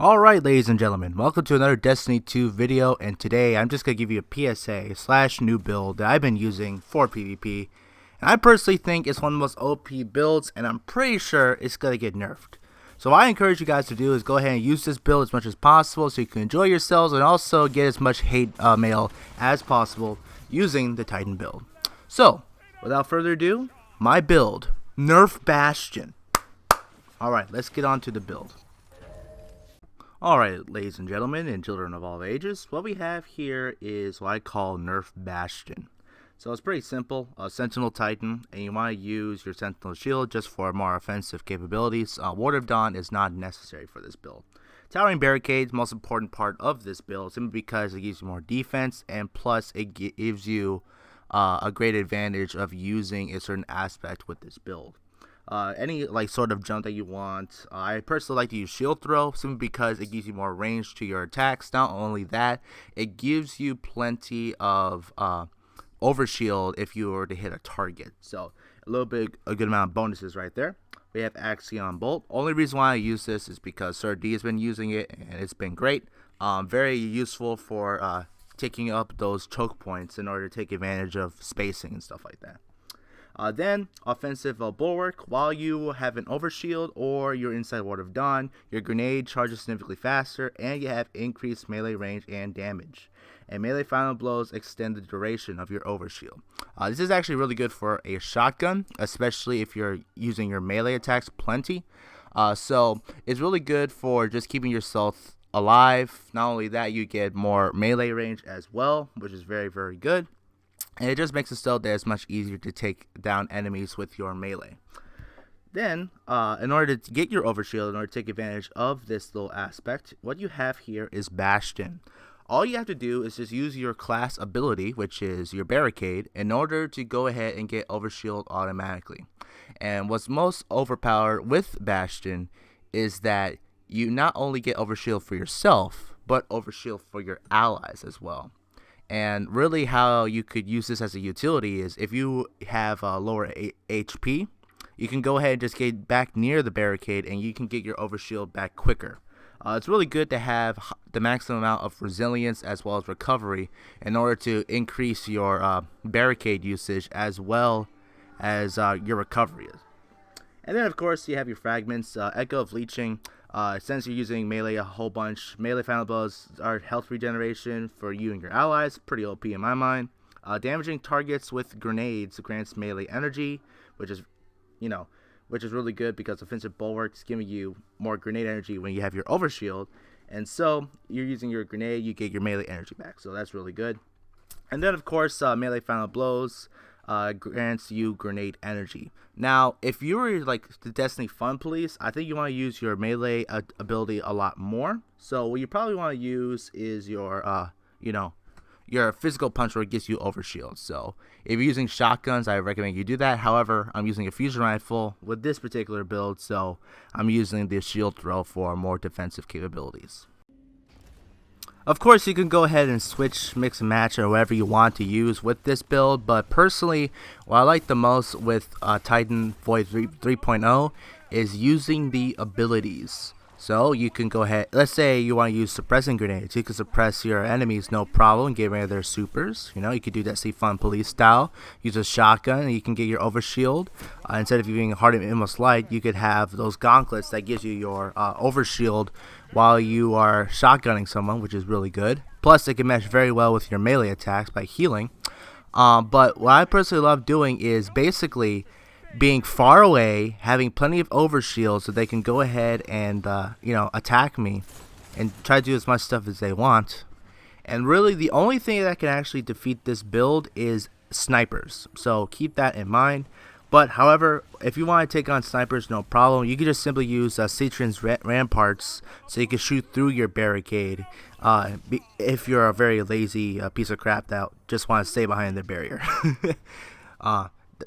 Alright, ladies and gentlemen, welcome to another Destiny 2 video, and today I'm just going to give you a PSA / new build that I've been using for PvP, and I personally think it's one of the most OP builds, and I'm pretty sure it's going to get nerfed. So what I encourage you guys to do is go ahead and use this build as much as possible so you can enjoy yourselves and also get as much hate mail as possible using the Titan build. So, without further ado, my build, Nerf Bastion. Alright, let's get on to the build. Alright, ladies and gentlemen and children of all ages, what we have here is what I call Nerf Bastion. So it's pretty simple, a Sentinel Titan, and you want to use your Sentinel Shield just for more offensive capabilities. Ward of Dawn is not necessary for this build. Towering Barricade, most important part of this build, simply because it gives you more defense, and plus it gives you a great advantage of using a certain aspect with this build. Any sort of jump that you want. I personally like to use shield throw simply because it gives you more range to your attacks. Not only that, it gives you plenty of overshield if you were to hit a target. So a good amount of bonuses right there. We have Axion Bolt. Only reason why I use this is because Sir D has been using it and it's been great. Very useful for taking up those choke points in order to take advantage of spacing and stuff like that. Then, offensive bulwark. While you have an overshield or you're inside Ward of Dawn, your grenade charges significantly faster, and you have increased melee range and damage. And melee final blows extend the duration of your overshield. This is actually really good for a shotgun, especially if you're using your melee attacks plenty. So it's really good for just keeping yourself alive. Not only that, you get more melee range as well, which is very, very good. And it just makes it so that it's much easier to take down enemies with your melee. Then, in order to get your overshield, in order to take advantage of this little aspect, what you have here is Bastion. All you have to do is just use your class ability, which is your Barricade, in order to go ahead and get overshield automatically. And what's most overpowered with Bastion is that you not only get overshield for yourself, but overshield for your allies as well. And really how you could use this as a utility is if you have lower HP, you can go ahead and just get back near the barricade and you can get your overshield back quicker. It's really good to have the maximum amount of resilience as well as recovery in order to increase your barricade usage as well as your recovery. And then of course you have your fragments, Echo of Leeching. Since you're using melee a whole bunch, melee final blows are health regeneration for you and your allies, pretty OP in my mind. Damaging targets with grenades grants melee energy, which is really good because offensive bulwarks giving you more grenade energy when you have your overshield, and so you're using your grenade, you get your melee energy back, so that's really good. And then of course melee final blows grants you grenade energy. Now, if you were like the Destiny Fun Police, I think you want to use your melee ability a lot more. So what you probably want to use is your, your physical punch where it gives you overshield. So if you're using shotguns, I recommend you do that. However, I'm using a fusion rifle with this particular build, so I'm using the shield throw for more defensive capabilities. Of course, you can go ahead and switch, mix and match, or whatever you want to use with this build, but personally, what I like the most with Titan Void 3.0 is using the abilities. So you can go ahead, let's say you want to use suppressing grenades. You can suppress your enemies no problem, get rid of their supers. You could do that Fun Police style. Use a shotgun and you can get your overshield. Instead of using Hardened Endless Light, you could have those gauntlets that gives you your overshield while you are shotgunning someone, which is really good. Plus, it can mesh very well with your melee attacks by healing. But what I personally love doing is basically being far away, having plenty of overshield so they can go ahead and attack me and try to do as much stuff as they want. And really the only thing that can actually defeat this build is snipers, so keep that in mind. But however, if you want to take on snipers, no problem. You can just simply use Citron's ramparts so you can shoot through your barricade if you're a very lazy piece of crap that just want to stay behind the barrier.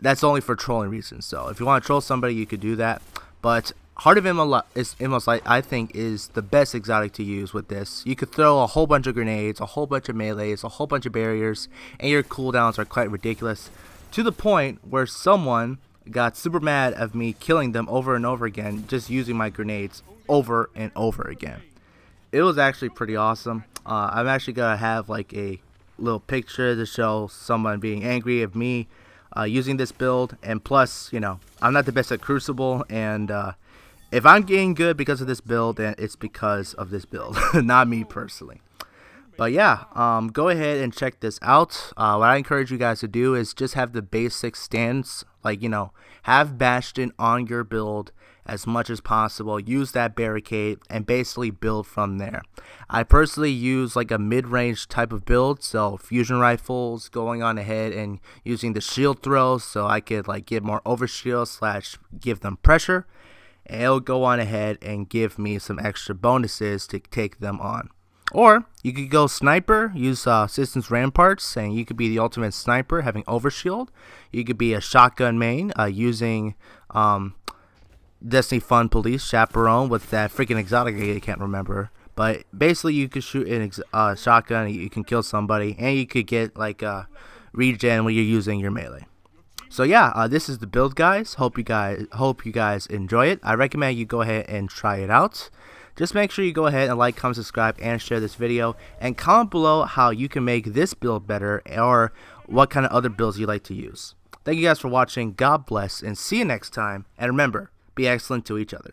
That's only for trolling reasons. So if you want to troll somebody, you could do that. But Heart of Endless Light, I think, is the best exotic to use with this. You could throw a whole bunch of grenades, a whole bunch of melees, a whole bunch of barriers, and your cooldowns are quite ridiculous. To the point where someone got super mad of me killing them over and over again, just using my grenades over and over again. it was actually pretty awesome. I'm actually gonna have like a little picture to show someone being angry of me using this build. And plus, you know, I'm not the best at Crucible, and if I'm getting good because of this build, then it's because of this build, not me personally. But yeah, go ahead and check this out. What I encourage you guys to do is just have the basic stance, like, you know, have Bastion on your build as much as possible. Use that barricade and basically build from there. I personally use like a mid-range type of build, so fusion rifles, going on ahead and using the shield throws so I could like get more overshield slash give them pressure, and it'll go on ahead and give me some extra bonuses to take them on. Or you could go sniper, use Systems Ramparts, and you could be the ultimate sniper having overshield. You could be a shotgun main using Destiny Fun Police Chaperone with that freaking exotic I can't remember. But basically you could shoot a shotgun, you can kill somebody, and you could get like a regen when you're using your melee. So yeah, this is the build, guys. Hope you guys enjoy it. I recommend you go ahead and try it out. Just make sure you go ahead and like, comment, subscribe, and share this video. And comment below how you can make this build better, or what kind of other builds you like to use. Thank you guys for watching. God bless, and see you next time. And remember, be excellent to each other.